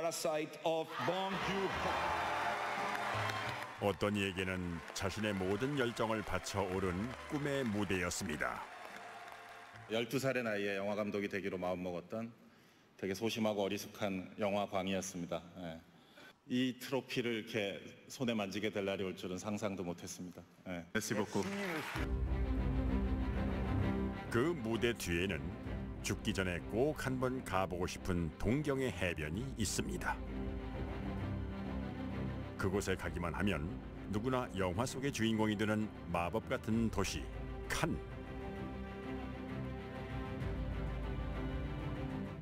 parasite of Bong Joon-ho. 어떤 이에게는 자신의 모든 열정을 바쳐 오른 꿈의 무대였습니다. 12살의 나이에 영화 감독이 되기로 마음먹었던 되게 소심하고 어리숙한 영화광이었습니다. 이 트로피를 이렇게 손에 만지게 될 날이 올 줄은 상상도 못했습니다. 메시 beaucoup. 그 무대 뒤에는 죽기 전에 꼭 한번 가보고 싶은 동경의 해변이 있습니다. 그곳에 가기만 하면 누구나 영화 속의 주인공이 되는 마법 같은 도시 칸.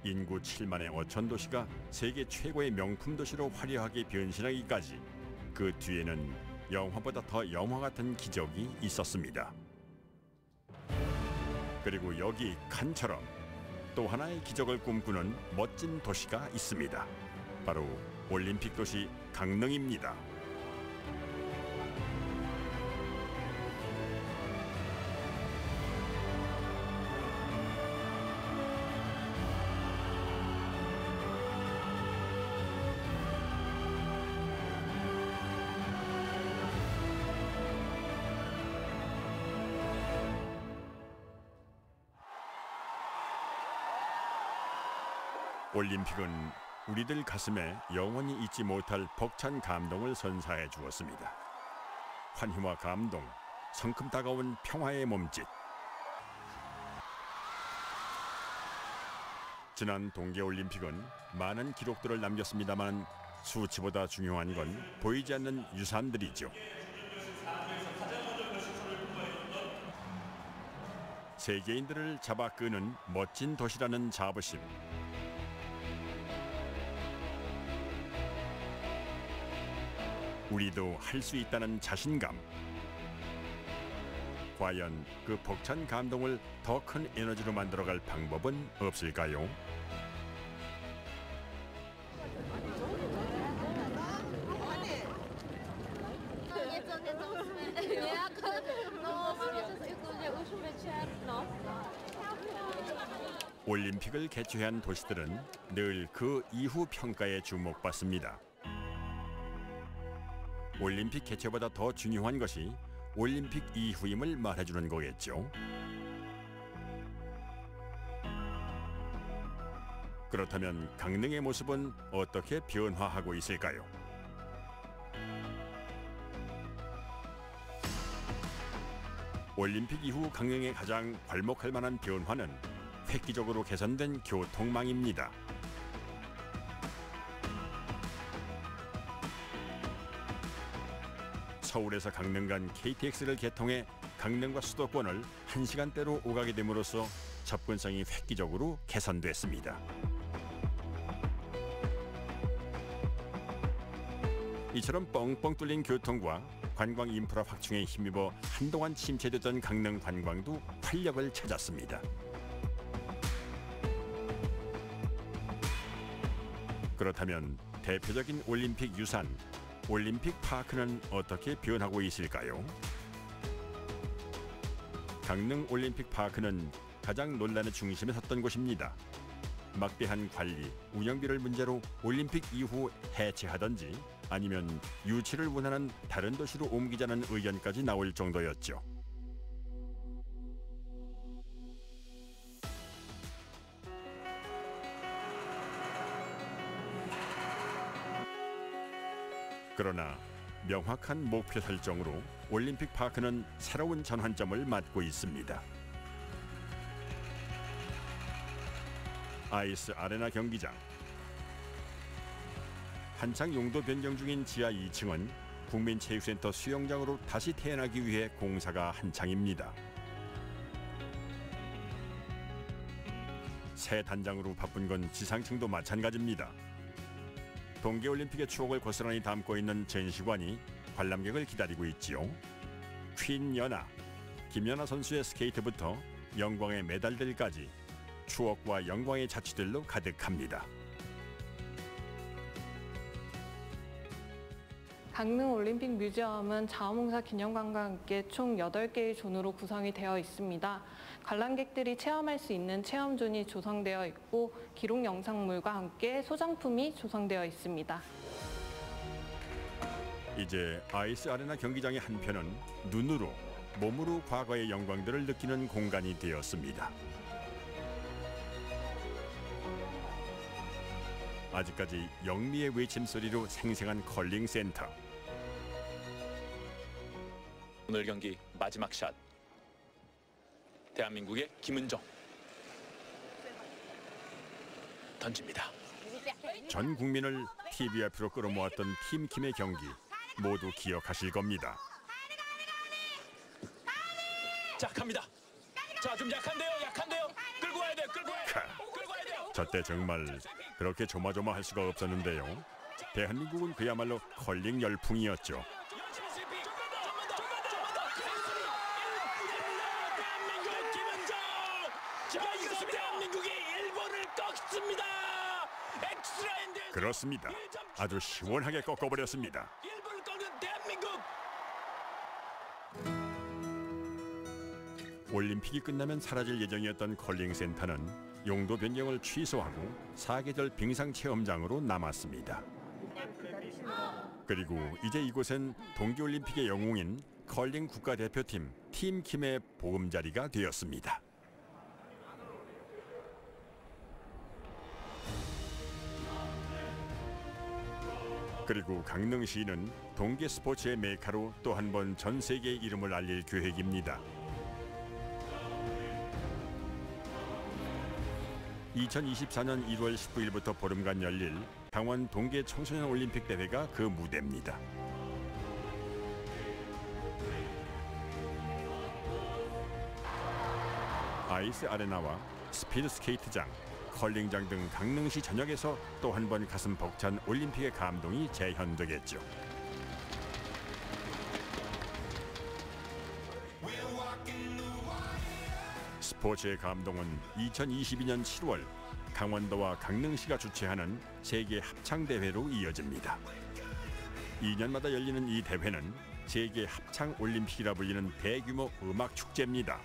인구 7만의 어촌 도시가 세계 최고의 명품 도시로 화려하게 변신하기까지 그 뒤에는 영화보다 더 영화 같은 기적이 있었습니다. 그리고 여기 칸처럼 또 하나의 기적을 꿈꾸는 멋진 도시가 있습니다. 바로 올림픽 도시 강릉입니다. 올림픽은 우리들 가슴에 영원히 잊지 못할 벅찬 감동을 선사해 주었습니다. 환희와 감동, 성큼 다가온 평화의 몸짓. 지난 동계올림픽은 많은 기록들을 남겼습니다만 수치보다 중요한 건 보이지 않는 유산들이죠. 세계인들을 잡아 끄는 멋진 도시라는 자부심. 우리도 할 수 있다는 자신감. 과연 그 벅찬 감동을 더 큰 에너지로 만들어갈 방법은 없을까요? 올림픽을 개최한 도시들은 늘 그 이후 평가에 주목받습니다. 올림픽 개최보다 더 중요한 것이 올림픽 이후임을 말해주는 거겠죠. 그렇다면 강릉의 모습은 어떻게 변화하고 있을까요? 올림픽 이후 강릉에 가장 괄목할 만한 변화는 획기적으로 개선된 교통망입니다. 서울에서 강릉 간 KTX를 개통해 강릉과 수도권을 1시간대로 오가게 됨으로써 접근성이 획기적으로 개선됐습니다. 이처럼 뻥뻥 뚫린 교통과 관광 인프라 확충에 힘입어 한동안 침체됐던 강릉 관광도 활력을 찾았습니다. 그렇다면 대표적인 올림픽 유산, 올림픽 파크는 어떻게 변하고 있을까요? 강릉 올림픽 파크는 가장 논란의 중심에 섰던 곳입니다. 막대한 관리, 운영비를 문제로 올림픽 이후 해체하든지 아니면 유치를 원하는 다른 도시로 옮기자는 의견까지 나올 정도였죠. 그러나 명확한 목표 설정으로 올림픽 파크는 새로운 전환점을 맞고 있습니다. 아이스 아레나 경기장. 한창 용도 변경 중인 지하 2층은 국민체육센터 수영장으로 다시 태어나기 위해 공사가 한창입니다. 새 단장으로 바쁜 건 지상층도 마찬가지입니다. 동계올림픽의 추억을 고스란히 담고 있는 전시관이 관람객을 기다리고 있지요. 퀸 연아, 김연아 선수의 스케이트부터 영광의 메달들까지 추억과 영광의 자취들로 가득합니다. 강릉 올림픽 뮤지엄은 자원봉사 기념관과 함께 총 8개의 존으로 구성이 되어 있습니다. 관람객들이 체험할 수 있는 체험존이 조성되어 있고 기록 영상물과 함께 소장품이 조성되어 있습니다. 이제 아이스 아레나 경기장의 한편은 눈으로, 몸으로 과거의 영광들을 느끼는 공간이 되었습니다. 아직까지 영미의 외침소리로 생생한 컬링 센터. 오늘 경기 마지막 샷. 대한민국의 김은정. 던집니다. 전 국민을 TV 앞으로 끌어모았던 팀킴의 경기 모두 기억하실 겁니다. 자, 갑니다. 자, 좀 약한데요. 끌고 와야 돼요. 끌고 와야 돼요. 저때 정말 그렇게 조마조마할 수가 없었는데요. 대한민국은 그야말로 컬링 열풍이었죠. 대한민국 김은정. 자, 이것은 대한민국이 일본을 꺾습니다. 엑스트라인드. 그렇습니다. 아주 시원하게 꺾어버렸습니다. 일본을 꺾는 대한민국. 올림픽이 끝나면 사라질 예정이었던 컬링 센터는 용도 변경을 취소하고 사계절 빙상 체험장으로 남았습니다. 그리고 이제 이곳은 동계올림픽의 영웅인 컬링 국가대표팀 팀킴의 보금자리가 되었습니다. 그리고 강릉시는 동계 스포츠의 메카로 또 한 번 전 세계의 이름을 알릴 계획입니다. 2024년 1월 19일부터 보름간 열릴 강원 동계 청소년 올림픽 대회가 그 무대입니다. 아이스 아레나와 스피드 스케이트장, 컬링장 등 강릉시 전역에서 또 한 번 가슴 벅찬 올림픽의 감동이 재현되겠죠. 스포츠의 감동은 2022년 7월 강원도와 강릉시가 주최하는 세계 합창대회로 이어집니다. 2년마다 열리는 이 대회는 세계 합창 올림픽이라 불리는 대규모 음악 축제입니다.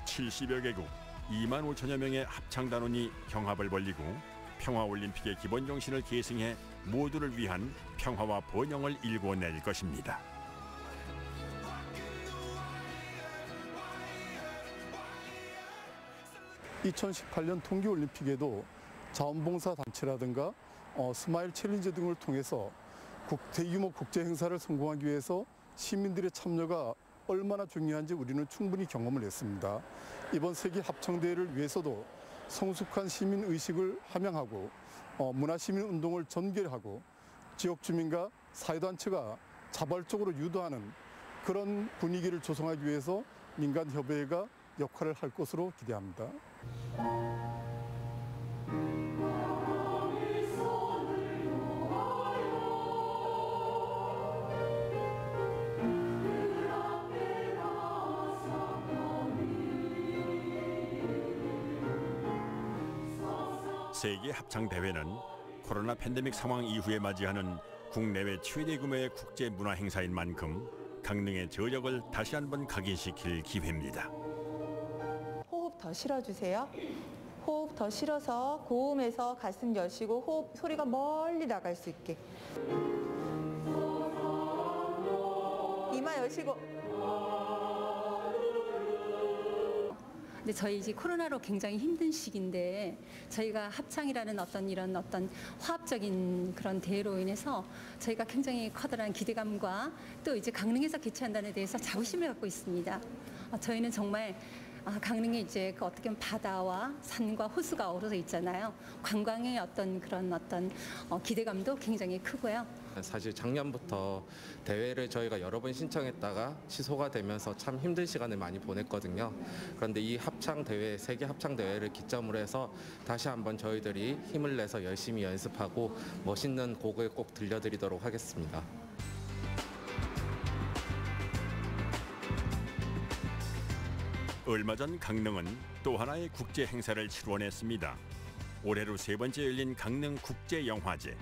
(70여) 개국 2만 5천여 명의 합창단원이 경합을 벌이고 평화올림픽의 기본 정신을 계승해 모두를 위한 평화와 번영을 일궈낼 것입니다. (2018년) 동계올림픽에도 자원봉사 단체라든가 스마일 챌린지 등을 통해서 대규모 국제 행사를 성공하기 위해서 시민들의 참여가 얼마나 중요한지 우리는 충분히 경험을 했습니다. 이번 세계 합창대회를 위해서도 성숙한 시민의식을 함양하고 문화시민운동을 전개하고 지역 주민과 사회단체가 자발적으로 유도하는 그런 분위기를 조성하기 위해서 민간협의회가 역할을 할 것으로 기대합니다. 세계 합창대회는 코로나 팬데믹 상황 이후에 맞이하는 국내외 최대 규모의 국제 문화 행사인 만큼 강릉의 저력을 다시 한번 각인시킬 기회입니다. 호흡 더 실어주세요. 호흡 더 실어서 고음에서 가슴 여시고 호흡 소리가 멀리 나갈 수 있게. 이마 여시고. 근데 저희 이제 코로나로 굉장히 힘든 시기인데 저희가 합창이라는 이런 화합적인 그런 대회로 인해서 저희가 굉장히 커다란 기대감과 또 이제 강릉에서 개최한다는 데 대해서 자부심을 갖고 있습니다. 저희는 정말 강릉에 이제 어떻게 보면 바다와 산과 호수가 어우러져 있잖아요. 관광의 그런 기대감도 굉장히 크고요. 사실 작년부터 대회를 저희가 여러 번 신청했다가 취소가 되면서 참 힘든 시간을 많이 보냈거든요. 그런데 이 합창대회, 세계 합창대회를 기점으로 해서 다시 한번 저희들이 힘을 내서 열심히 연습하고 멋있는 곡을 꼭 들려드리도록 하겠습니다. 얼마 전 강릉은 또 하나의 국제 행사를 치러냈습니다. 올해로 세 번째 열린 강릉 국제영화제.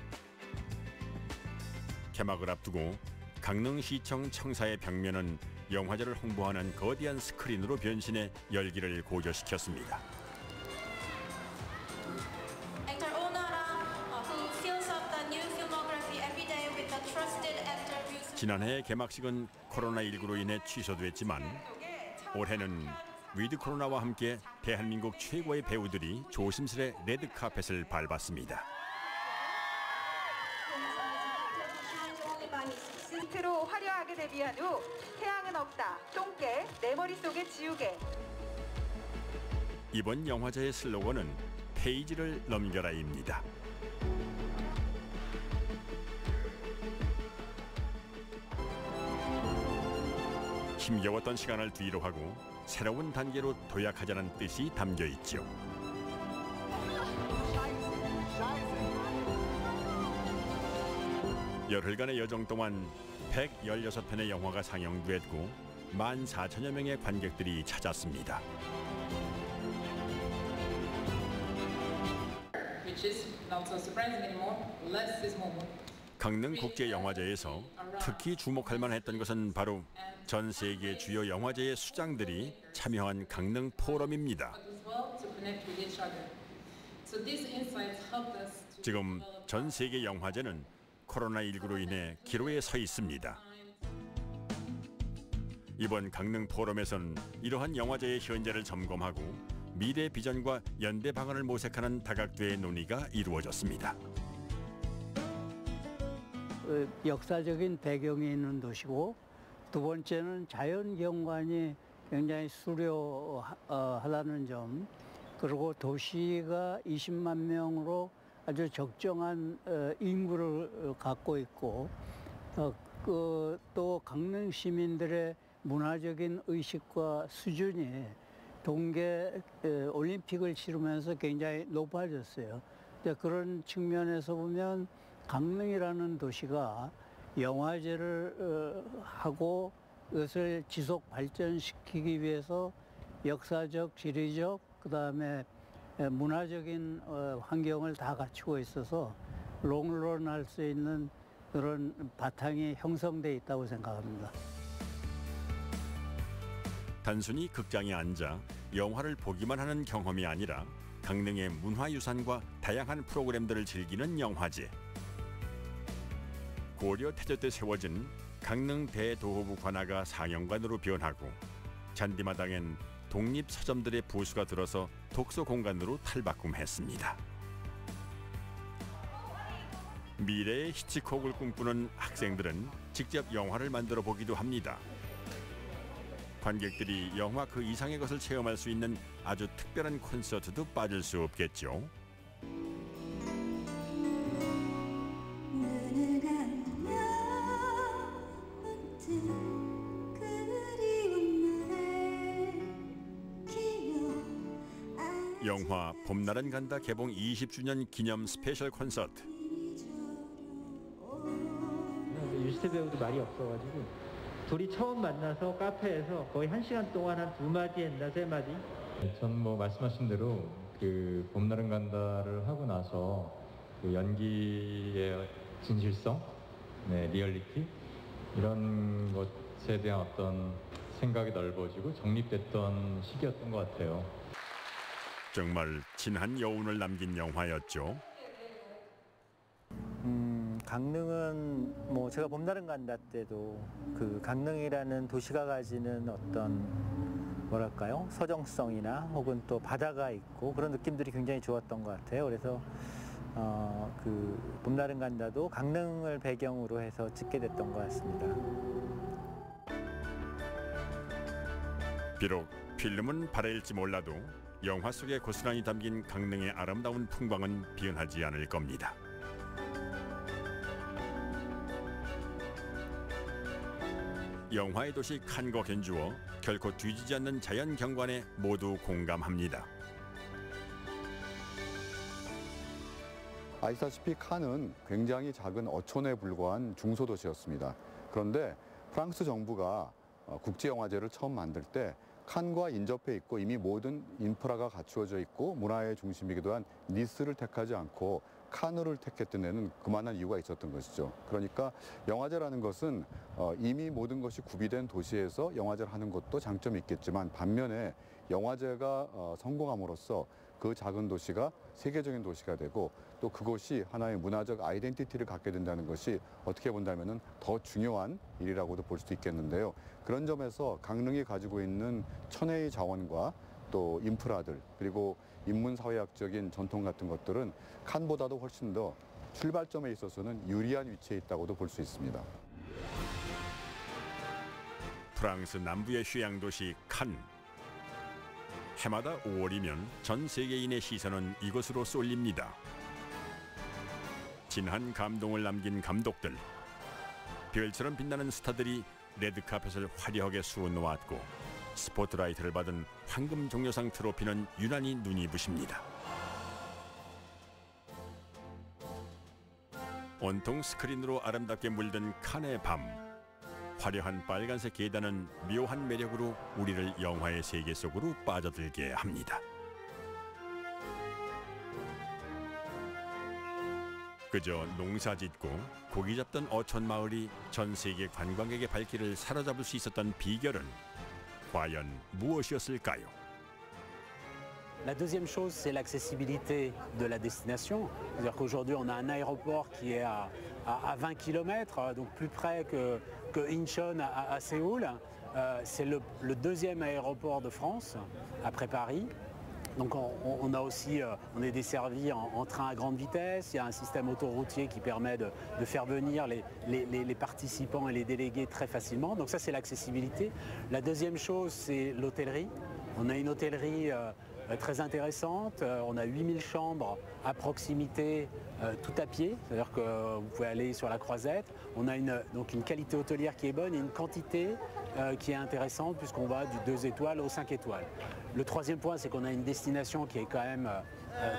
개막을 앞두고 강릉시청 청사의 벽면은 영화제를 홍보하는 거대한 스크린으로 변신해 열기를 고조시켰습니다. 지난해 개막식은 코로나19로 인해 취소됐지만 올해는 위드 코로나와 함께 대한민국 최고의 배우들이 조심스레 레드카펫을 밟았습니다. 스트로 화려하게 데뷔한 후 태양은 없다, 똥개, 내 머릿속에 지우개. 이번 영화제의 슬로건은 페이지를 넘겨라입니다. 힘겨웠던 시간을 뒤로 하고 새로운 단계로 도약하자는 뜻이 담겨 있죠. 열흘간의 여정 동안 116편의 영화가 상영됐고 14,000여 명의 관객들이 찾았습니다. 강릉국제영화제에서 특히 주목할 만했던 것은 바로 전 세계 주요 영화제의 수장들이 참여한 강릉 포럼입니다. 지금 전 세계 영화제는 코로나19로 인해 기로에 서 있습니다. 이번 강릉 포럼에서는 이러한 영화제의 현재를 점검하고 미래 비전과 연대 방안을 모색하는 다각도의 논의가 이루어졌습니다. 역사적인 배경이 있는 도시고, 두 번째는 자연 경관이 굉장히 수려하다는 점, 그리고 도시가 20만 명으로 아주 적정한 인구를 갖고 있고, 또 강릉 시민들의 문화적인 의식과 수준이 동계 올림픽을 치르면서 굉장히 높아졌어요. 그런 측면에서 보면 강릉이라는 도시가 영화제를 하고 이것을 지속 발전시키기 위해서 역사적, 지리적, 그다음에 문화적인 환경을 다 갖추고 있어서 롱런 할 수 있는 그런 바탕이 형성돼 있다고 생각합니다. 단순히 극장에 앉아 영화를 보기만 하는 경험이 아니라 강릉의 문화유산과 다양한 프로그램들을 즐기는 영화제. 고려 태조 때 세워진 강릉 대도호부 관아가 상영관으로 변하고 잔디마당엔 독립 서점들의 부수가 들어서 독서 공간으로 탈바꿈했습니다. 미래의 히치콕을 꿈꾸는 학생들은 직접 영화를 만들어 보기도 합니다. 관객들이 영화 그 이상의 것을 체험할 수 있는 아주 특별한 콘서트도 빠질 수 없겠죠. 영화 봄날은 간다 개봉 20주년 기념 스페셜 콘서트. 유시태 배우도 말이 없어가지고 둘이 처음 만나서 카페에서 거의 1시간 동안 한 2마디 했나 3마디? 전 뭐 말씀하신 대로 그 봄날은 간다를 하고 나서 그 연기의 진실성, 리얼리티 이런 것에 대한 어떤 생각이 넓어지고 정립됐던 시기였던 것 같아요. 정말 진한 여운을 남긴 영화였죠. 강릉은 뭐 제가 봄날은 간다 때도 그 강릉이라는 도시가 가지는 어떤 뭐랄까요? 서정성이나 혹은 또 바다가 있고 그런 느낌들이 굉장히 좋았던 것 같아요. 그래서 그 봄날은 간다도 강릉을 배경으로 해서 찍게 됐던 것 같습니다. 비록 필름은 발해일지 몰라도 영화 속에 고스란히 담긴 강릉의 아름다운 풍광은 변하지 않을 겁니다. 영화의 도시 칸과 견주어 결코 뒤지지 않는 자연 경관에 모두 공감합니다. 아시다시피 칸은 굉장히 작은 어촌에 불과한 중소도시였습니다. 그런데 프랑스 정부가 국제영화제를 처음 만들 때 칸과 인접해 있고 이미 모든 인프라가 갖추어져 있고 문화의 중심이기도 한 니스를 택하지 않고 칸을 택했던 데는 그만한 이유가 있었던 것이죠. 그러니까 영화제라는 것은 이미 모든 것이 구비된 도시에서 영화제를 하는 것도 장점이 있겠지만 반면에 영화제가 성공함으로써 그 작은 도시가 세계적인 도시가 되고 또 그것이 하나의 문화적 아이덴티티를 갖게 된다는 것이 어떻게 본다면은 더 중요한 일이라고도 볼 수 있겠는데요. 그런 점에서 강릉이 가지고 있는 천혜의 자원과 또 인프라들 그리고 인문사회학적인 전통 같은 것들은 칸보다도 훨씬 더 출발점에 있어서는 유리한 위치에 있다고도 볼 수 있습니다. 프랑스 남부의 휴양도시 칸. 해마다 5월이면 전 세계인의 시선은 이곳으로 쏠립니다. 진한 감동을 남긴 감독들, 별처럼 빛나는 스타들이 레드카펫을 화려하게 수놓았고 스포트라이트를 받은 황금 종려상 트로피는 유난히 눈이 부십니다. 온통 스크린으로 아름답게 물든 칸의 밤. 화려한 빨간색 계단은 묘한 매력으로 우리를 영화의 세계 속으로 빠져들게 합니다. 그저 농사짓고 고기 잡던 어촌 마을이 전 세계 관광객의 발길을 사로잡을 수 있었던 비결은 과연 무엇이었을까요? La deuxième chose, c'est l'accessibilité de la destination. C'est-à-dire qu'aujourd'hui, on a un aéroport qui est à 20 km, donc plus près que Incheon à Séoul. C'est le deuxième aéroport de France, après Paris. Donc on a aussi, on est desservi en train à grande vitesse. Il y a un système autoroutier qui permet de faire venir les participants et les délégués très facilement. Donc ça, c'est l'accessibilité. La deuxième chose, c'est l'hôtellerie. On a une hôtellerie très intéressante. On a 8000 chambres à proximité, tout à pied. C'est-à-dire que vous pouvez aller sur la Croisette. On a donc une qualité hôtelière qui est bonne et une quantité qui est intéressante puisqu'on va du 2 étoiles au 5 étoiles. Le troisième point, c'est qu'on a une destination qui est quand même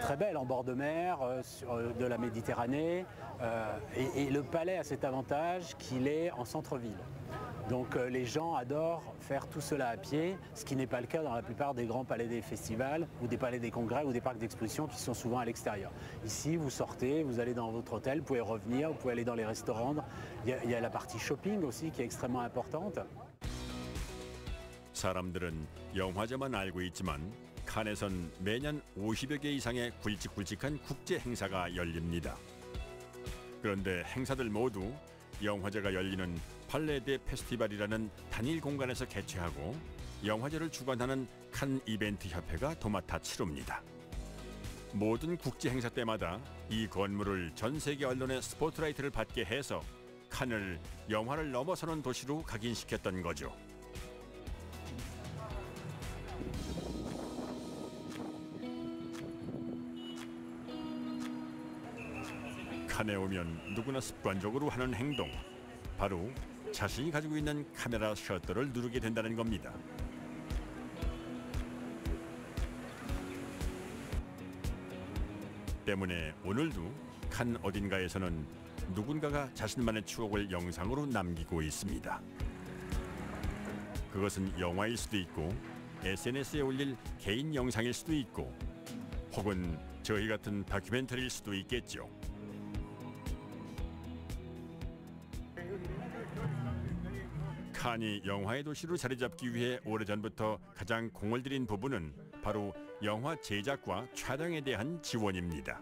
très belle en bord de mer, de la Méditerranée. Et le palais a cet avantage qu'il est en centre-ville. Donc les gens adorent faire tout cela à pied, ce qui n'est pas le cas dans la plupart des grands palais des festivals ou des palais des congrès ou des parcs d'exposition qui sont souvent à l'extérieur. Ici, vous sortez, vous allez dans votre hôtel, vous pouvez revenir, vous pouvez aller dans les restaurants. Il y a la partie shopping aussi qui est extrêmement importante. 사람들은 영화제만 알고 있지만 칸에선 매년 50여 개 이상의 굵직굵직한 국제 행사가 열립니다. 그런데 행사들 모두 영화제가 열리는 팔레 데 페스티벌이라는 단일 공간에서 개최하고 영화제를 주관하는 칸 이벤트 협회가 도맡아 치릅니다. 모든 국제 행사 때마다 이 건물을 전 세계 언론의 스포트라이트를 받게 해서 칸을 영화를 넘어서는 도시로 각인시켰던 거죠. 칸에 오면 누구나 습관적으로 하는 행동, 바로 자신이 가지고 있는 카메라 셔터를 누르게 된다는 겁니다. 때문에 오늘도 칸 어딘가에서는 누군가가 자신만의 추억을 영상으로 남기고 있습니다. 그것은 영화일 수도 있고 SNS에 올릴 개인 영상일 수도 있고 혹은 저희 같은 다큐멘터리일 수도 있겠죠. 칸이 영화의 도시로 자리 잡기 위해 오래전부터 가장 공을 들인 부분은 바로 영화 제작과 촬영에 대한 지원입니다.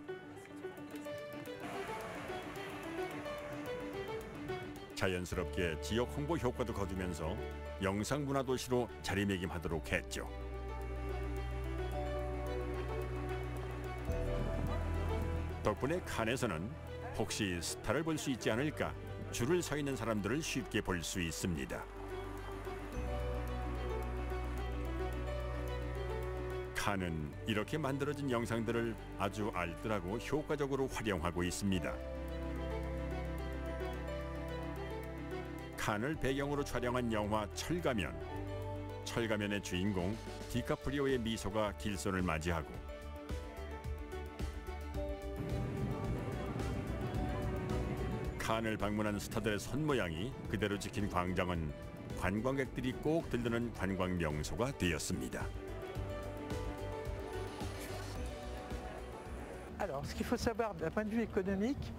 자연스럽게 지역 홍보 효과도 거두면서 영상 문화 도시로 자리매김하도록 했죠. 덕분에 칸에서는 혹시 스타를 볼 수 있지 않을까 줄을 서 있는 사람들을 쉽게 볼 수 있습니다. 칸은 이렇게 만들어진 영상들을 아주 알뜰하고 효과적으로 활용하고 있습니다. 칸을 배경으로 촬영한 영화 철가면. 철가면의 주인공 디카프리오의 미소가 길손을 맞이하고 칸을 방문한 스타들의 손모양이 그대로 찍힌 광장은 관광객들이 꼭 들르는 관광 명소가 되었습니다. Alors, ce qu'il faut savoir d'un point de vue économique,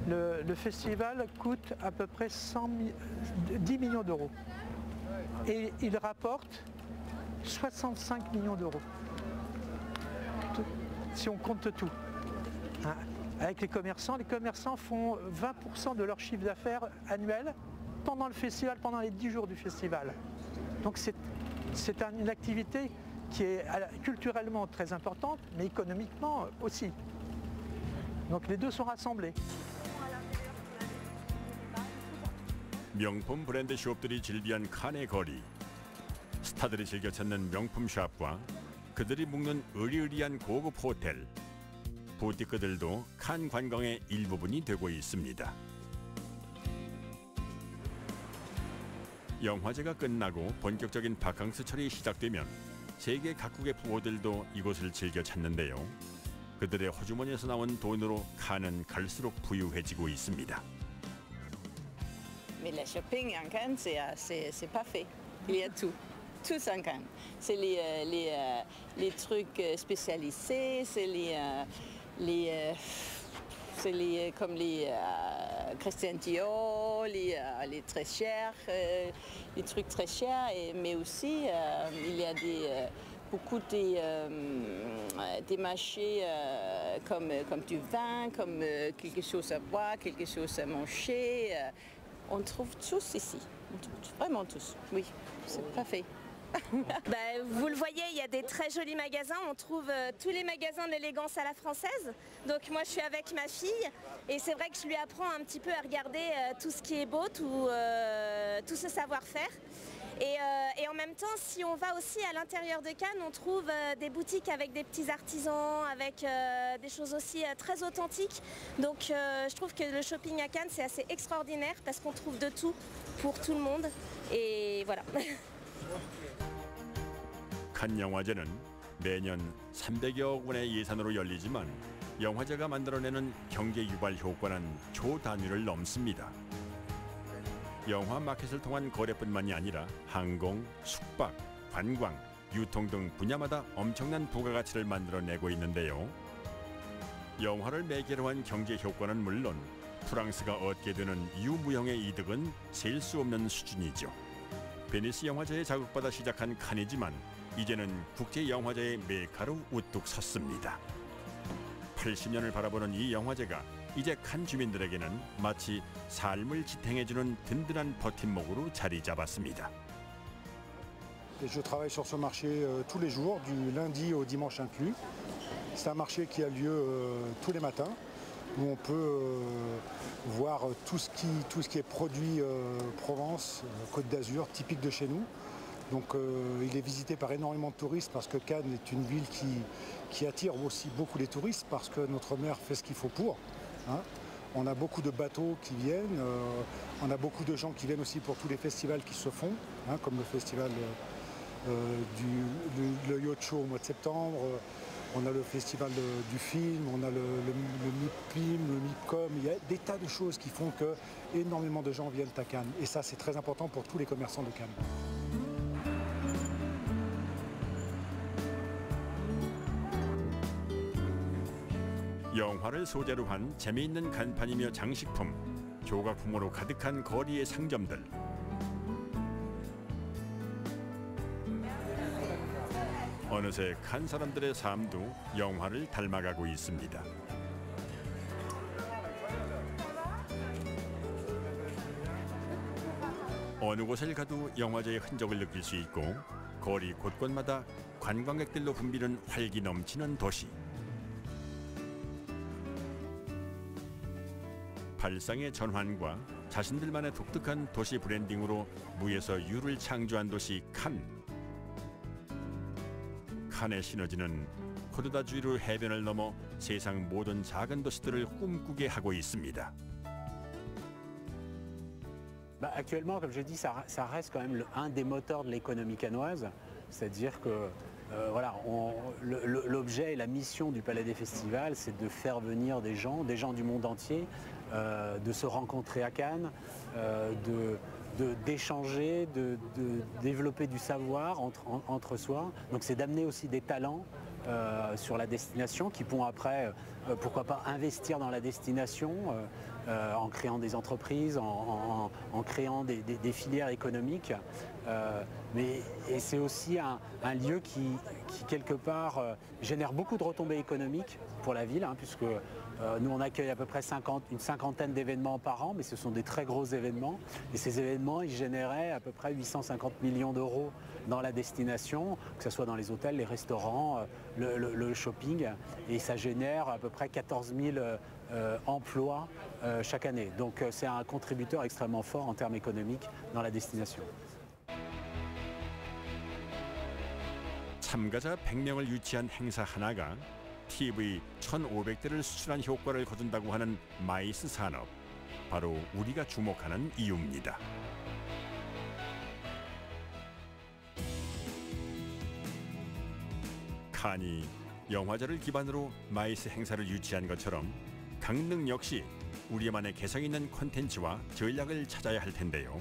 le festival coûte à peu près 10 millions d'euros. Et il rapporte 65 millions d'euros. Si on compte tout. Hein. Avec les commerçants font 20% de leur chiffre d'affaires annuel pendant le festival, pendant les 10 jours du festival. Donc c'est une activité qui est culturellement très importante, mais économiquement aussi. Donc les deux sont rassemblés. 명품 브랜드 숍들이 즐비한 칸의 거리. 스타들이 즐겨 찾는 명품 샵과 그들이 묵는 으리으리한 고급 호텔. 부티크들도 칸 관광의 일부분이 되고 있습니다. 영화제가 끝나고 본격적인 바캉스철이 시작되면 세계 각국의 부호들도 이곳을 즐겨 찾는데요. 그들의 호주머니에서 나온 돈으로 칸은 갈수록 부유해지고 있습니다. Mais le shopping en Cannes, c'est pas fait. Il y a tout. Tout en Cannes. C'est les trucs spécialisés, comme les Christian Dior, les très chers, les trucs très chers, mais aussi il y a beaucoup des marchés comme du vin, comme quelque chose à boire, quelque chose à manger. On trouve tous ici, vraiment tous, oui, c'est parfait. Vous le voyez, il y a des très jolis magasins, on trouve tous les magasins d'élégance à la française. Donc moi je suis avec ma fille et c'est vrai que je lui apprends un petit peu à regarder tout ce qui est beau, tout ce savoir-faire. Et en même temps, si on va aussi à l'intérieur de Cannes, on trouve des boutiques avec des petits artisans, avec des choses aussi très authentiques. Donc je trouve que le shopping à Cannes, c'est assez extraordinaire parce qu'on trouve de tout pour tout le monde. Et voilà. 칸 영화제는 매년 300여 원의 예산으로 열리지만 영화제가 만들어내는 경제 유발 효과는 조 단위를 넘습니다. 영화 마켓을 통한 거래뿐만이 아니라 항공, 숙박, 관광, 유통 등 분야마다 엄청난 부가가치를 만들어내고 있는데요. 영화를 매개로 한 경제 효과는 물론 프랑스가 얻게 되는 유무형의 이득은 셀 수 없는 수준이죠. 베니스 영화제에 자극받아 시작한 칸이지만 이제는 국제영화제의 메카로 우뚝 섰습니다. 80년을 바라보는 이 영화제가 이제 칸 주민들에게는 마치 삶을 지탱해주는 든든한 버팀목으로 자리 잡았습니다. Je travaille sur ce marché tous les jours, du lundi au dimanche inclus. C'est un marché qui a lieu tous les matins, où on peut voir tout ce qui est produit Provence, Côte d'Azur, typique de chez nous. Donc il est visité par énormément de touristes parce que Cannes est une ville qui attire aussi beaucoup les touristes parce que notre maire fait ce qu'il faut pour. Hein. On a beaucoup de bateaux qui viennent, on a beaucoup de gens qui viennent aussi pour tous les festivals qui se font, hein, comme le festival le Yacht Show au mois de septembre, on a le festival du film, on a le MIPIM, le MIPCOM, il y a des tas de choses qui font que énormément de gens viennent à Cannes. Et ça, c'est très important pour tous les commerçants de Cannes. 영화를 소재로 한 재미있는 간판이며 장식품, 조각품으로 가득한 거리의 상점들. 어느새 칸 사람들의 삶도 영화를 닮아가고 있습니다. 어느 곳을 가도 영화제의 흔적을 느낄 수 있고 거리 곳곳마다 관광객들로 붐비는 활기 넘치는 도시. 발상의 전환과 자신들만의 독특한 도시 브랜딩으로 무에서 유를 창조한 도시 칸. 칸의 시너지는 코르다주이루 해변을 넘어 세상 모든 작은 도시들을 꿈꾸게 하고 있습니다. Actuellement, comme je dis, ça reste quand même un des moteurs de l'économie cannoise. C'est-à-dire que voilà, l'objet et la mission du Palais des Festivals, c'est de faire venir des gens du monde entier, de se rencontrer à Cannes, d'échanger, de développer du savoir entre soi. Donc c'est d'amener aussi des talents sur la destination qui pourront après, pourquoi pas, investir dans la destination en créant des entreprises, en créant des filières économiques. Et c'est aussi un lieu qui quelque part, génère beaucoup de retombées économiques pour la ville, puisque nous on accueille à peu près une cinquantaine d'événements par an, mais ce sont des très gros événements. Et ces événements, ils généraient à peu près 850 millions d'euros dans la destination, que ce soit dans les hôtels, les restaurants, le shopping. Et ça génère à peu près 14 000 emplois chaque année. Donc c'est un contributeur extrêmement fort en termes économiques dans la destination. 참가자 100명을 유치한 행사 하나가 TV 1,500대를 수출한 효과를 거둔다고 하는 마이스 산업. 바로 우리가 주목하는 이유입니다. 칸이 영화제를 기반으로 마이스 행사를 유치한 것처럼 강릉 역시 우리만의 개성 있는 콘텐츠와 전략을 찾아야 할 텐데요.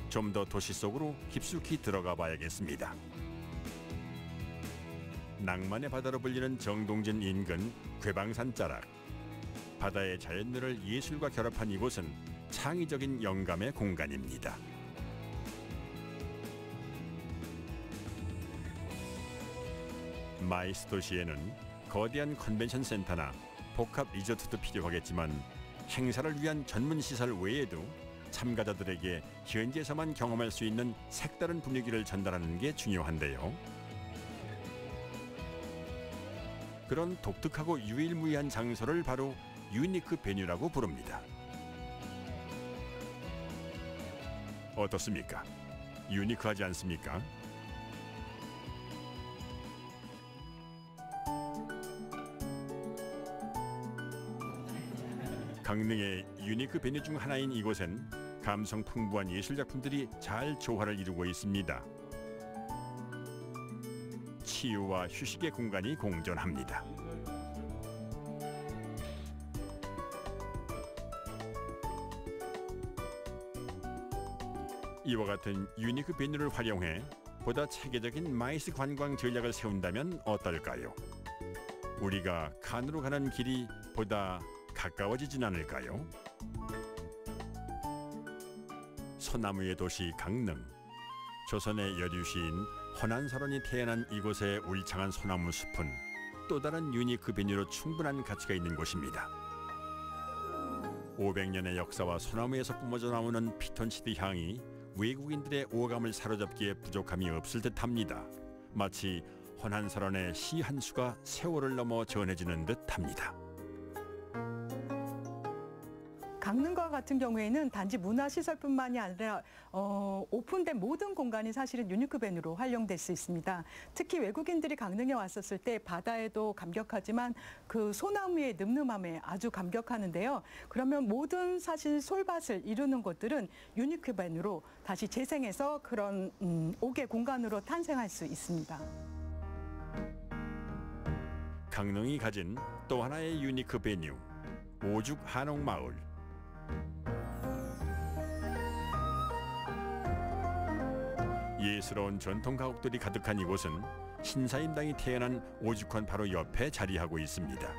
좀 더 도시 속으로 깊숙이 들어가 봐야겠습니다. 낭만의 바다로 불리는 정동진 인근 괴방산 자락. 바다의 자연미를 예술과 결합한 이곳은 창의적인 영감의 공간입니다. 마이스 도시에는 거대한 컨벤션 센터나 복합 리조트도 필요하겠지만 행사를 위한 전문 시설 외에도 참가자들에게 현지에서만 경험할 수 있는 색다른 분위기를 전달하는 게 중요한데요. 그런 독특하고 유일무이한 장소를 바로 유니크 베뉴라고 부릅니다. 어떻습니까? 유니크하지 않습니까? 강릉의 유니크 베뉴 중 하나인 이곳엔 감성 풍부한 예술작품들이 잘 조화를 이루고 있습니다. 치유와 휴식의 공간이 공존합니다. 이와 같은 유니크 베뉴를 활용해 보다 체계적인 마이스 관광 전략을 세운다면 어떨까요? 우리가 칸으로 가는 길이 보다 가까워지진 않을까요? 소나무의 도시 강릉. 조선의 여류시인 헌안설원이 태어난 이곳의 울창한 소나무 숲은 또 다른 유니크 베뉴로 충분한 가치가 있는 곳입니다. 500년의 역사와 소나무에서 뿜어져 나오는 피톤치드 향이 외국인들의 오감을 사로잡기에 부족함이 없을 듯합니다. 마치 헌안설원의 시 한 수가 세월을 넘어 전해지는 듯합니다. 강릉과 같은 경우에는 단지 문화시설뿐만이 아니라 오픈된 모든 공간이 사실은 유니크 베뉴로 활용될 수 있습니다. 특히 외국인들이 강릉에 왔었을 때 바다에도 감격하지만 그 소나무의 늠름함에 아주 감격하는데요. 그러면 모든 사실 솔밭을 이루는 곳들은 유니크 베뉴로 다시 재생해서 그런 5개 공간으로 탄생할 수 있습니다. 강릉이 가진 또 하나의 유니크 베뉴, 오죽 한옥마을. 예스러운 전통 가옥들이 가득한 이곳은 신사임당이 태어난 오죽헌 바로 옆에 자리하고 있습니다.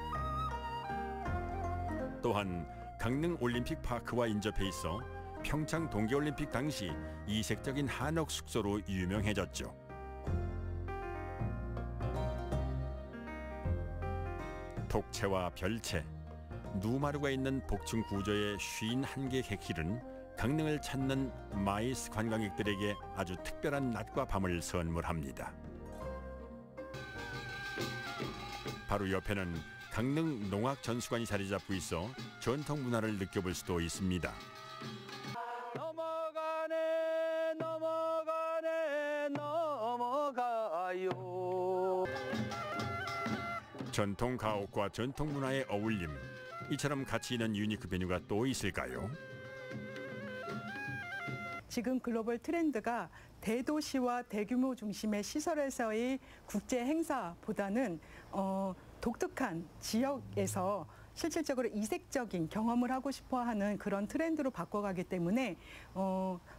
또한 강릉 올림픽 파크와 인접해 있어 평창 동계올림픽 당시 이색적인 한옥 숙소로 유명해졌죠. 독채와 별채, 누마루가 있는 복층 구조의 51개 객실은 강릉을 찾는 마이스 관광객들에게 아주 특별한 낮과 밤을 선물합니다. 바로 옆에는 강릉 농악전수관이 자리 잡고 있어 전통 문화를 느껴볼 수도 있습니다. 넘어가네 넘어가네 넘어가요. 전통 가옥과 전통 문화의 어울림, 이처럼 가치 있는 유니크 베뉴가 또 있을까요? 지금 글로벌 트렌드가 대도시와 대규모 중심의 시설에서의 국제 행사보다는 독특한 지역에서 실질적으로 이색적인 경험을 하고 싶어하는 그런 트렌드로 바꿔가기 때문에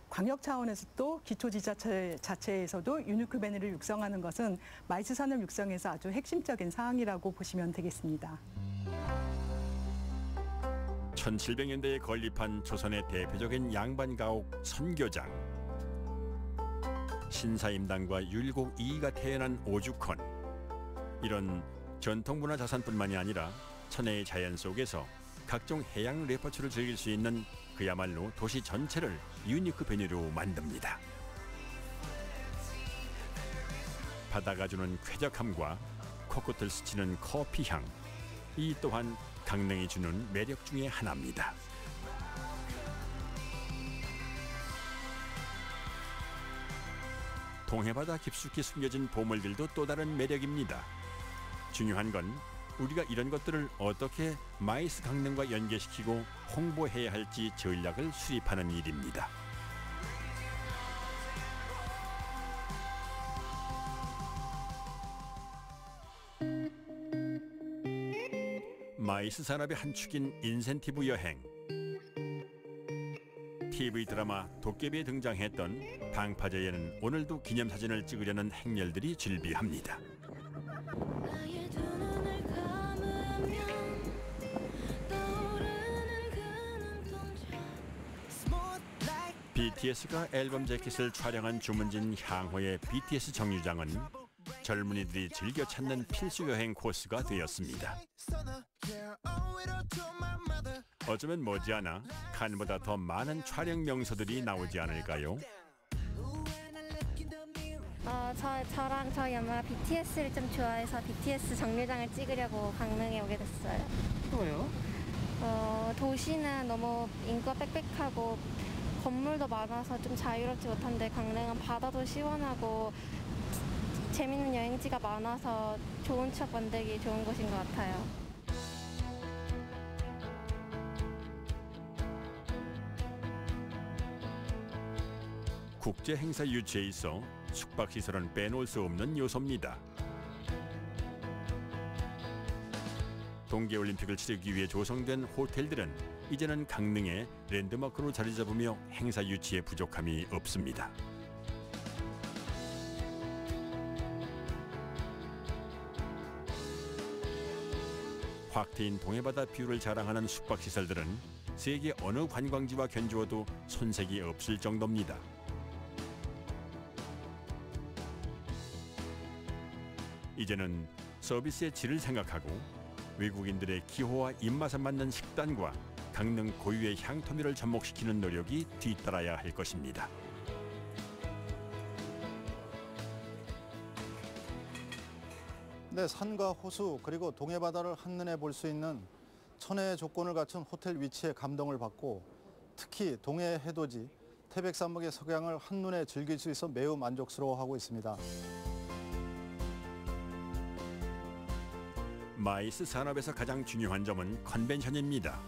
광역 차원에서도 기초지자체 자체에서도 유니크 베뉴를 육성하는 것은 마이스 산업 육성에서 아주 핵심적인 사항이라고 보시면 되겠습니다. 1700년대에 건립한 조선의 대표적인 양반가옥 선교장. 신사임당과 율곡 이이가 태어난 오죽헌. 이런 전통문화 자산뿐만이 아니라 천혜의 자연 속에서 각종 해양 레퍼토리를 즐길 수 있는 그야말로 도시 전체를 유니크 베뉴로 만듭니다. 바다가 주는 쾌적함과 코끝을 스치는 커피향, 이 또한 강릉이 주는 매력 중에 하나입니다. 동해바다 깊숙이 숨겨진 보물들도 또 다른 매력입니다. 중요한 건 우리가 이런 것들을 어떻게 마이스 강릉과 연계시키고 홍보해야 할지 전략을 수립하는 일입니다. 마이스 산업의 한 축인 인센티브 여행. TV 드라마 도깨비에 등장했던 방파제에는 오늘도 기념사진을 찍으려는 행렬들이 즐비합니다. BTS가 앨범 재킷을 촬영한 주문진 향호의 BTS 정류장은 젊은이들이 즐겨 찾는 필수 여행 코스가 되었습니다. 어쩌면 머지않아 칸보다 더 많은 촬영 명소들이 나오지 않을까요? 저랑 저희 엄마가 BTS를 좀 좋아해서 BTS 정류장을 찍으려고 강릉에 오게 됐어요. 왜요? 도시는 너무 인구가 빽빽하고 건물도 많아서 좀 자유롭지 못한데 강릉은 바다도 시원하고 재밌는 여행지가 많아서 좋은 추억 만들기 좋은 곳인 것 같아요. 국제 행사 유치에 있어 숙박시설은 빼놓을 수 없는 요소입니다. 동계올림픽을 치르기 위해 조성된 호텔들은 이제는 강릉의 랜드마크로 자리 잡으며 행사 유치에 부족함이 없습니다. 확 트인 동해바다 뷰를 자랑하는 숙박시설들은 세계 어느 관광지와 견주어도 손색이 없을 정도입니다. 이제는 서비스의 질을 생각하고 외국인들의 기호와 입맛에 맞는 식단과 강릉 고유의 향토미를 접목시키는 노력이 뒤따라야 할 것입니다. 네, 산과 호수 그리고 동해바다를 한눈에 볼 수 있는 천혜의 조건을 갖춘 호텔 위치에 감동을 받고 특히 동해 해돋이 태백산맥의 석양을 한눈에 즐길 수 있어 매우 만족스러워하고 있습니다. 마이스 산업에서 가장 중요한 점은 컨벤션입니다.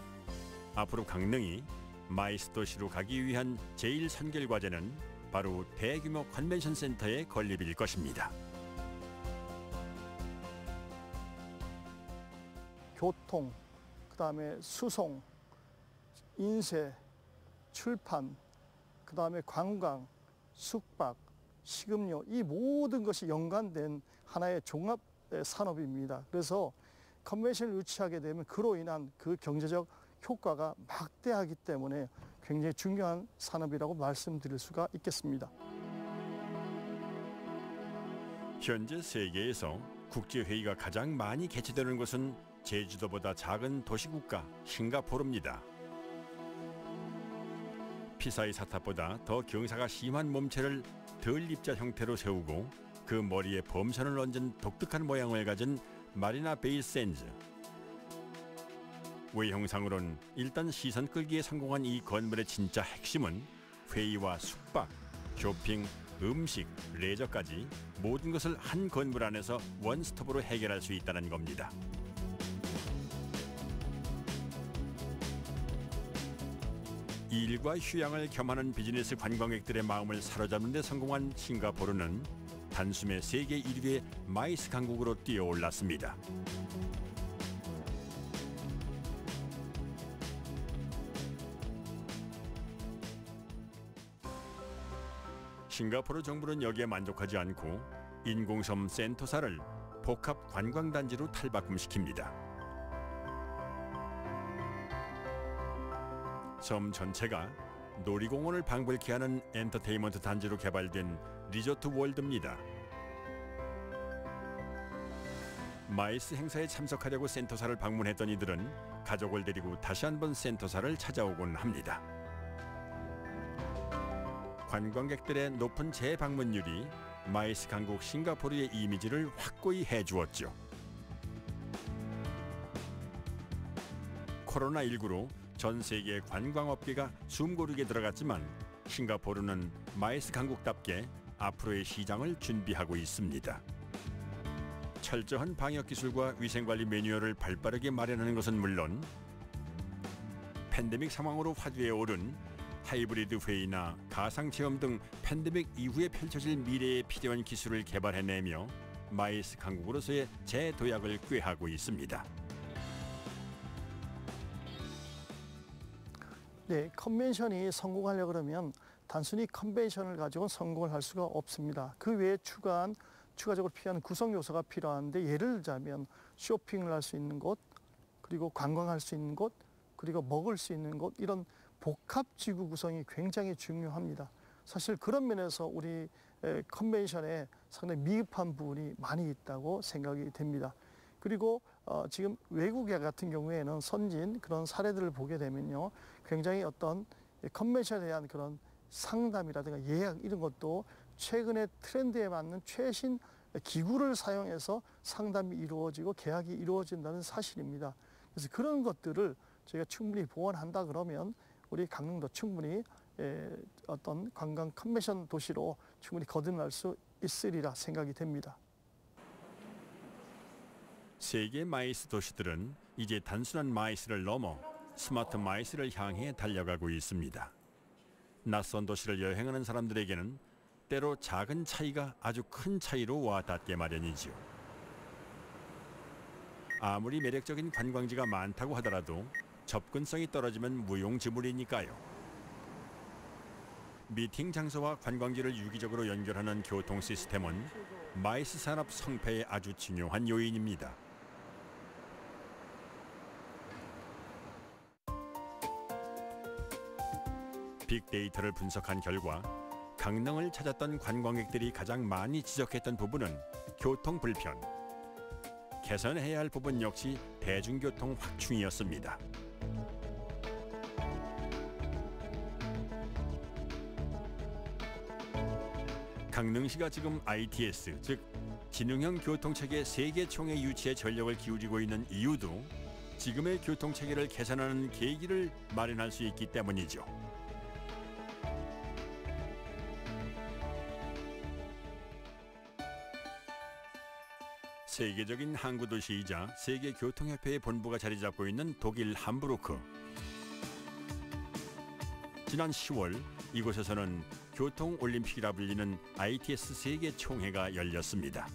앞으로 강릉이 마이스 도시로 가기 위한 제1선결 과제는 바로 대규모 컨벤션 센터의 건립일 것입니다. 교통, 그다음에 수송, 인쇄, 출판, 그다음에 관광, 숙박, 식음료 이 모든 것이 연관된 하나의 종합 산업입니다. 그래서 컨벤션을 유치하게 되면 그로 인한 그 경제적 효과가 막대하기 때문에 굉장히 중요한 산업이라고 말씀드릴 수가 있겠습니다. 현재 세계에서 국제회의가 가장 많이 개최되는 곳은 제주도보다 작은 도시국가 싱가포르입니다. 피사의 사탑보다 더 경사가 심한 몸체를 덜 입자 형태로 세우고 그 머리에 범선을 얹은 독특한 모양을 가진 마리나 베이 샌즈. 외형상으론 일단 시선 끌기에 성공한 이 건물의 진짜 핵심은 회의와 숙박, 쇼핑, 음식, 레저까지 모든 것을 한 건물 안에서 원스톱으로 해결할 수 있다는 겁니다. 일과 휴양을 겸하는 비즈니스 관광객들의 마음을 사로잡는 데 성공한 싱가포르는 단숨에 세계 1위의 마이스 강국으로 뛰어올랐습니다. 싱가포르 정부는 여기에 만족하지 않고 인공섬 센토사를 복합 관광단지로 탈바꿈시킵니다. 섬 전체가 놀이공원을 방불케 하는 엔터테인먼트 단지로 개발된 리조트 월드입니다. 마이스 행사에 참석하려고 센토사를 방문했던 이들은 가족을 데리고 다시 한번 센토사를 찾아오곤 합니다. 관광객들의 높은 재방문율이 마이스 강국 싱가포르의 이미지를 확고히 해주었죠. 코로나19로 전 세계 관광업계가 숨고르게 들어갔지만 싱가포르는 마이스 강국답게 앞으로의 시장을 준비하고 있습니다. 철저한 방역기술과 위생관리 매뉴얼을 발빠르게 마련하는 것은 물론 팬데믹 상황으로 화두에 오른 하이브리드 회의나 가상체험 등 팬데믹 이후에 펼쳐질 미래에 필요한 기술을 개발해내며 마이스 강국으로서의 재도약을 꾀하고 있습니다. 네, 컨벤션이 성공하려고 그러면 단순히 컨벤션을 가지고는 성공을 할 수가 없습니다. 그 외에 추가적으로 필요한 구성 요소가 필요한데 예를 들자면 쇼핑을 할 수 있는 곳, 그리고 관광할 수 있는 곳, 그리고 먹을 수 있는 곳 이런 복합지구 구성이 굉장히 중요합니다. 사실 그런 면에서 우리 컨벤션에 상당히 미흡한 부분이 많이 있다고 생각이 됩니다. 그리고 지금 외국에 같은 경우에는 선진 그런 사례들을 보게 되면요. 굉장히 어떤 컨벤션에 대한 그런 상담이라든가 예약 이런 것도 최근의 트렌드에 맞는 최신 기구를 사용해서 상담이 이루어지고 계약이 이루어진다는 사실입니다. 그래서 그런 것들을 저희가 충분히 보완한다 그러면 우리 강릉도 충분히 어떤 관광 컨벤션 도시로 충분히 거듭날 수 있으리라 생각이 됩니다. 세계 마이스 도시들은 이제 단순한 마이스를 넘어 스마트 마이스를 향해 달려가고 있습니다. 낯선 도시를 여행하는 사람들에게는 때로 작은 차이가 아주 큰 차이로 와닿게 마련이지요. 아무리 매력적인 관광지가 많다고 하더라도 접근성이 떨어지면 무용지물이니까요. 미팅 장소와 관광지를 유기적으로 연결하는 교통 시스템은 마이스 산업 성패의 아주 중요한 요인입니다. 빅데이터를 분석한 결과 강릉을 찾았던 관광객들이 가장 많이 지적했던 부분은 교통 불편. 개선해야 할 부분 역시 대중교통 확충이었습니다. 강릉시가 지금 ITS, 즉 지능형 교통체계 세계총회 유치에 전력을 기울이고 있는 이유도 지금의 교통체계를 개선하는 계기를 마련할 수 있기 때문이죠. 세계적인 항구 도시이자 세계교통협회의 본부가 자리 잡고 있는 독일 함부르크. 지난 10월 이곳에서는 교통올림픽이라 불리는 ITS 세계총회가 열렸습니다.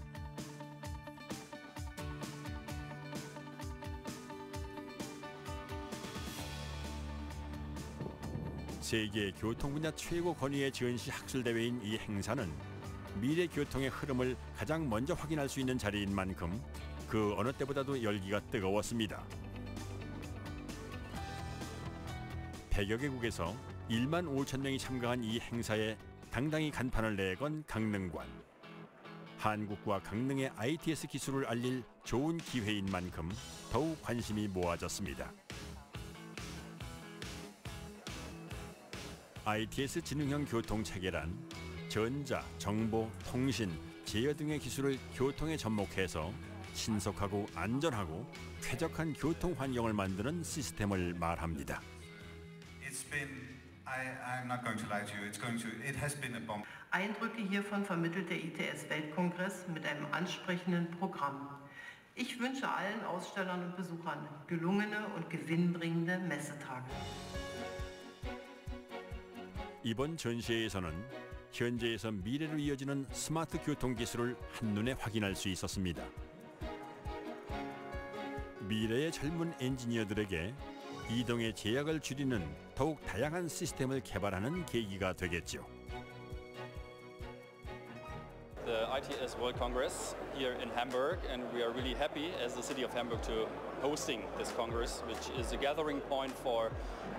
세계 교통 분야 최고 권위의 전시 학술대회인 이 행사는 미래 교통의 흐름을 가장 먼저 확인할 수 있는 자리인 만큼 그 어느 때보다도 열기가 뜨거웠습니다. 100여 개국에서 1만 5천 명이 참가한 이 행사에 당당히 간판을 내건 강릉관. 한국과 강릉의 ITS 기술을 알릴 좋은 기회인 만큼 더욱 관심이 모아졌습니다. ITS 지능형 교통체계란 전자, 정보, 통신, 제어 등의 기술을 교통에 접목해서 신속하고 안전하고 쾌적한 교통 환경을 만드는 시스템을 말합니다. I'm not going to lie to you. It has been a bomb. Eindrücke hiervon vermittelt der ITS-Weltkongress mit einem ansprechenden Programm. Ich wünsche allen Ausstellern und Besuchern gelungene und gewinnbringende Messetage. 이번 전시회에서는 현재에서 미래로 이어지는 스마트 교통 기술을 한눈에 확인할 수 있었습니다. 미래의 젊은 엔지니어들에게 이동의 제약을 줄이는 더욱 다양한 시스템을 개발하는 계기가 되겠죠. the ITS World Congress here in Hamburg, and we are really happy as the city of Hamburg to hosting this Congress, which is a gathering point for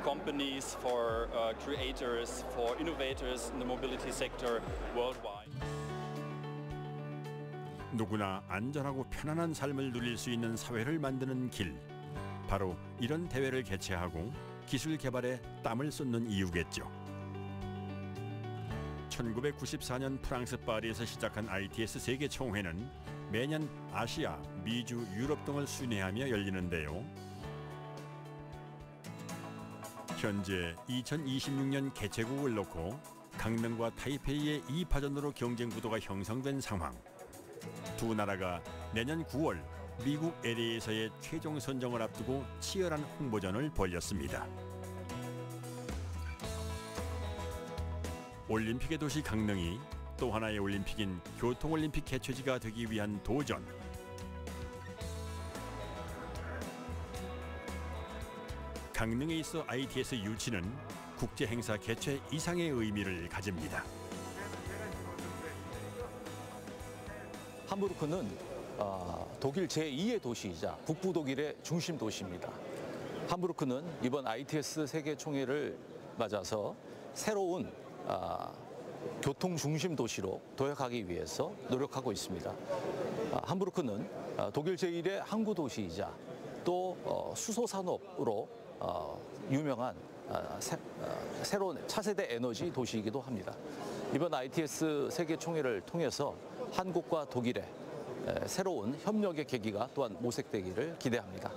companies, for creators, for innovators in the mobility sector worldwide. 누구나 안전하고 편안한 삶을 누릴 수 있는 사회를 만드는 길. 바로 이런 대회를 개최하고 기술 개발에 땀을 쏟는 이유겠죠. 1994년 프랑스 파리에서 시작한 ITS 세계 총회는 매년 아시아, 미주, 유럽 등을 순회하며 열리는데요. 현재 2026년 개최국을 놓고 강릉과 타이페이의 2파전으로 경쟁 구도가 형성된 상황. 두 나라가 내년 9월 미국 LA에서의 최종 선정을 앞두고 치열한 홍보전을 벌였습니다. 올림픽의 도시 강릉이 또 하나의 올림픽인 교통올림픽 개최지가 되기 위한 도전. 강릉에 있어 ITS 유치는 국제 행사 개최 이상의 의미를 가집니다. 함부르크는 독일 제2의 도시이자 북부 독일의 중심 도시입니다. 함부르크는 이번 ITS 세계 총회를 맞아서 새로운 교통 중심 도시로 도약하기 위해서 노력하고 있습니다. 함부르크는 독일 제1의 항구 도시이자 또 수소 산업으로 유명한 새로운 차세대 에너지 도시이기도 합니다. 이번 ITS 세계 총회를 통해서 한국과 독일의 새로운 협력의 계기가 또한 모색되기를 기대합니다.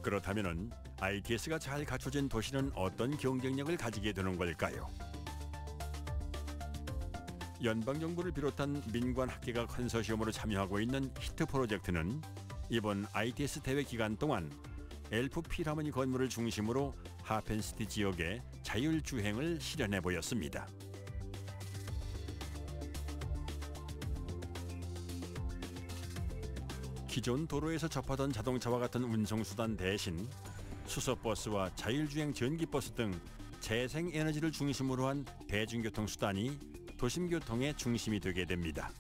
그렇다면 ITS가 잘 갖춰진 도시는 어떤 경쟁력을 가지게 되는 걸까요? 연방정부를 비롯한 민관 학계가 컨소시엄으로 참여하고 있는 히트 프로젝트는 이번 ITS 대회 기간 동안 엘프 필하모니 건물을 중심으로 하펜시티 지역에 자율주행을 실현해 보였습니다. 기존 도로에서 접하던 자동차와 같은 운송수단 대신 수소버스와 자율주행 전기버스 등 재생에너지를 중심으로 한 대중교통수단이 도심교통의 중심이 되게 됩니다.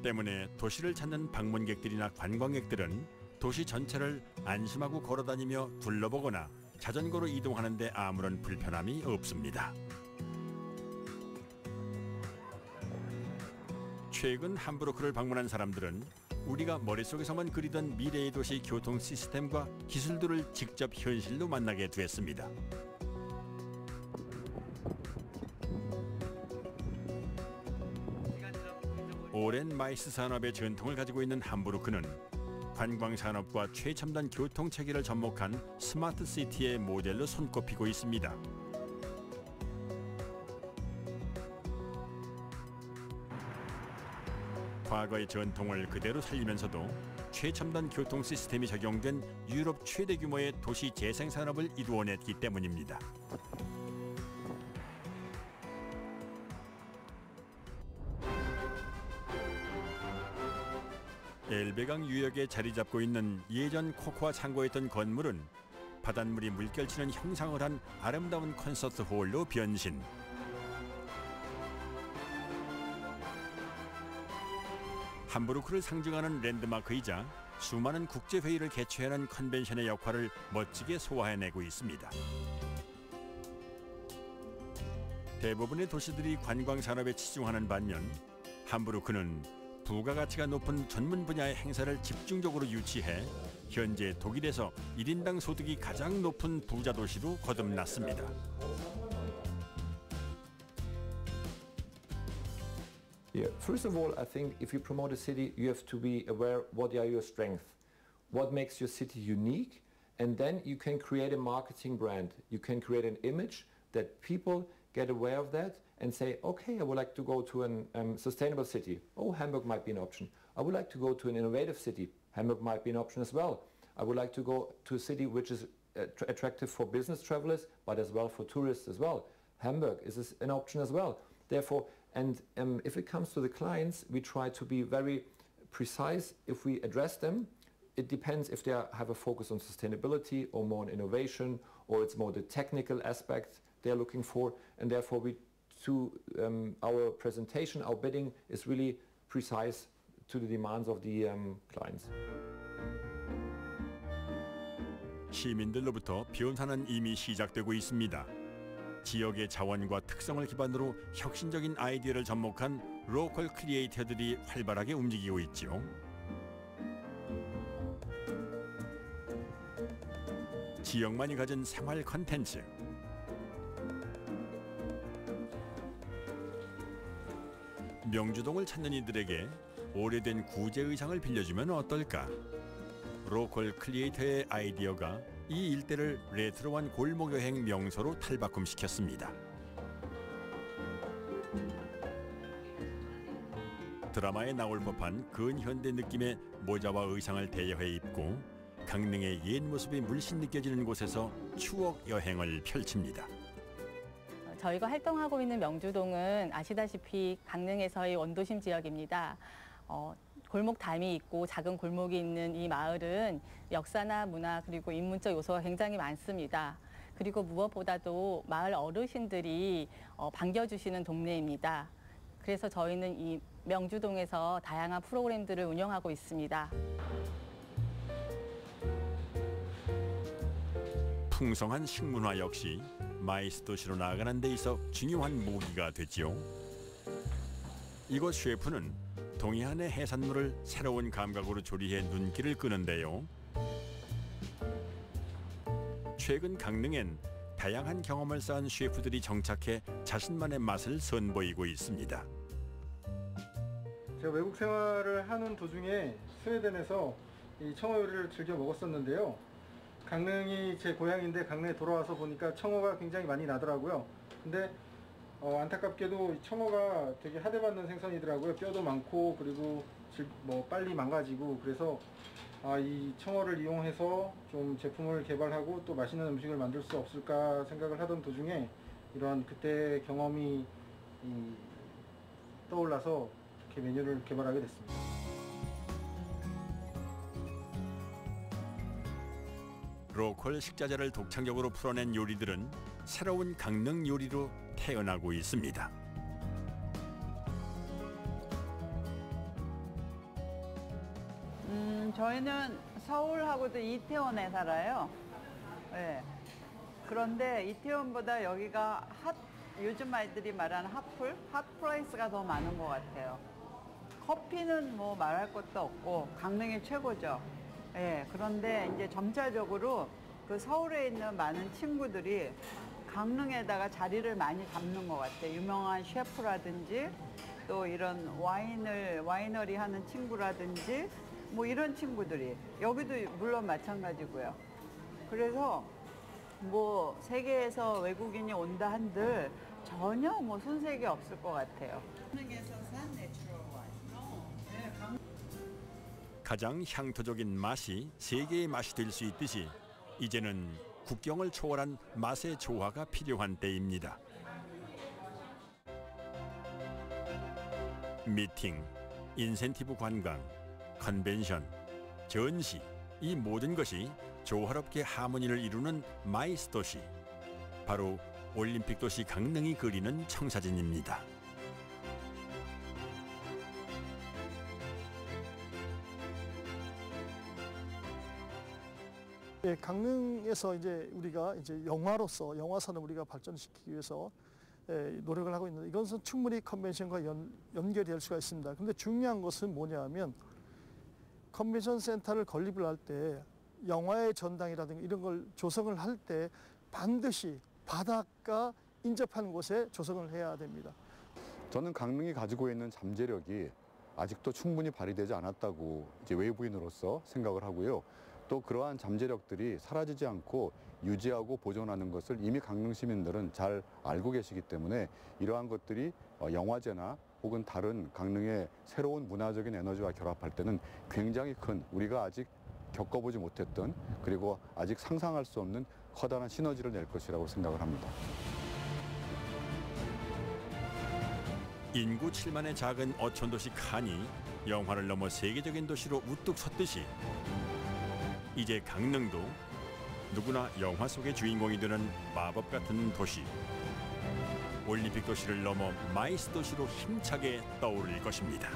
때문에 도시를 찾는 방문객들이나 관광객들은 도시 전체를 안심하고 걸어다니며 둘러보거나 자전거로 이동하는데 아무런 불편함이 없습니다. 최근 함부르크를 방문한 사람들은 우리가 머릿속에서만 그리던 미래의 도시 교통 시스템과 기술들을 직접 현실로 만나게 됐습니다. 오랜 마이스 산업의 전통을 가지고 있는 함부르크는 관광 산업과 최첨단 교통 체계를 접목한 스마트 시티의 모델로 손꼽히고 있습니다. 과거의 전통을 그대로 살리면서도 최첨단 교통 시스템이 적용된 유럽 최대 규모의 도시 재생 산업을 이루어냈기 때문입니다. 엘베강 유역에 자리 잡고 있는 예전 코코아 창고였던 건물은 바닷물이 물결치는 형상을 한 아름다운 콘서트 홀로 변신. 함부르크를 상징하는 랜드마크이자 수많은 국제회의를 개최하는 컨벤션의 역할을 멋지게 소화해내고 있습니다. 대부분의 도시들이 관광 산업에 치중하는 반면 함부르크는 부가가치가 높은 전문 분야의 행사를 집중적으로 유치해 현재 독일에서 1인당 소득이 가장 높은 부자 도시로 거듭났습니다. Yeah. First of all, I think if you promote a city, you have to be aware what are your strengths, what makes your city unique, and then you can create a marketing brand. You can create an image that people get aware of that and say, okay, I would like to go to a sustainable city. Oh, Hamburg might be an option. I would like to go to an innovative city. Hamburg might be an option as well. I would like to go to a city which is attractive for business travelers, but as well for tourists as well. Hamburg is an option as well. Therefore, and if it comes to the clients, we try to be very precise if we address them it depends if they have a focus on sustainability or more on innovation, or it's more the technical aspect they're looking for. And therefore, our presentation, our bidding is really precise to the demands of the clients. 시민들로부터 변화는 이미 시작되고 있습니다. 지역의 자원과 특성을 기반으로 혁신적인 아이디어를 접목한 로컬 크리에이터들이 활발하게 움직이고 있죠. 지역만이 가진 생활 콘텐츠. 명주동을 찾는 이들에게 오래된 구제 의상을 빌려주면 어떨까? 로컬 크리에이터의 아이디어가 이 일대를 레트로한 골목 여행 명소로 탈바꿈시켰습니다. 드라마에 나올 법한 근현대 느낌의 모자와 의상을 대여해 입고 강릉의 옛 모습이 물씬 느껴지는 곳에서 추억 여행을 펼칩니다. 저희가 활동하고 있는 명주동은 아시다시피 강릉에서의 원도심 지역입니다. 골목 담이 있고 작은 골목이 있는 이 마을은 역사나 문화 그리고 인문적 요소가 굉장히 많습니다. 그리고 무엇보다도 마을 어르신들이 반겨주시는 동네입니다. 그래서 저희는 이 명주동에서 다양한 프로그램들을 운영하고 있습니다. 풍성한 식문화 역시 마이스 도시로 나아가는 데 있어 중요한 모기가 됐지요. 이곳 셰프는 동해안의 해산물을 새로운 감각으로 조리해 눈길을 끄는데요. 최근 강릉엔 다양한 경험을 쌓은 셰프들이 정착해 자신만의 맛을 선보이고 있습니다. 제가 외국 생활을 하는 도중에 스웨덴에서 이 청어 요리를 즐겨 먹었었는데요. 강릉이 제 고향인데 강릉에 돌아와서 보니까 청어가 굉장히 많이 나더라고요. 근데 안타깝게도 청어가 되게 하대받는 생선이더라고요. 뼈도 많고 그리고 빨리 망가지고, 그래서 이 청어를 이용해서 좀 제품을 개발하고 또 맛있는 음식을 만들 수 없을까 생각을 하던 도중에 이러한 그때 경험이 떠올라서 이렇게 메뉴를 개발하게 됐습니다. 로컬 식자재를 독창적으로 풀어낸 요리들은 새로운 강릉 요리로 태어나고 있습니다. 저희는 서울하고도 이태원에 살아요. 네. 그런데 이태원보다 여기가 요즘 아이들이 말하는 핫프라이스가 더 많은 것 같아요. 커피는 뭐 말할 것도 없고 강릉이 최고죠. 예, 그런데 이제 점차적으로 그 서울에 있는 많은 친구들이 강릉에다가 자리를 많이 잡는 것 같아요. 유명한 셰프라든지 또 이런 와이너리 하는 친구라든지 뭐 이런 친구들이 여기도 물론 마찬가지고요. 그래서 뭐 세계에서 외국인이 온다 한들 전혀 뭐 손색이 없을 것 같아요. 강릉에서 산 내추럴 와인. 가장 향토적인 맛이 세계의 맛이 될 수 있듯이 이제는 국경을 초월한 맛의 조화가 필요한 때입니다. 미팅, 인센티브 관광, 컨벤션, 전시, 이 모든 것이 조화롭게 하모니를 이루는 마이스 도시. 바로 올림픽 도시 강릉이 그리는 청사진입니다. 예, 강릉에서 우리가 영화로서 영화산을 우리가 발전시키기 위해서 노력을 하고 있는데, 이것은 충분히 컨벤션과 연결이 될 수가 있습니다. 근데 중요한 것은 뭐냐면 컨벤션 센터를 건립을 할 때 영화의 전당이라든가 이런 걸 조성을 할 때 반드시 바닷가 인접한 곳에 조성을 해야 됩니다. 저는 강릉이 가지고 있는 잠재력이 아직도 충분히 발휘되지 않았다고 외부인으로서 생각을 하고요. 또 그러한 잠재력들이 사라지지 않고 유지하고 보존하는 것을 이미 강릉 시민들은 잘 알고 계시기 때문에 이러한 것들이 영화제나 혹은 다른 강릉의 새로운 문화적인 에너지와 결합할 때는 굉장히 큰, 우리가 아직 겪어보지 못했던, 그리고 아직 상상할 수 없는 커다란 시너지를 낼 것이라고 생각을 합니다. 인구 7만의 작은 어촌도시 칸이 영화를 넘어 세계적인 도시로 우뚝 섰듯이 이제 강릉도 누구나 영화 속의 주인공이 되는 마법 같은 도시. 올림픽 도시를 넘어 마이스 도시로 힘차게 떠오를 것입니다.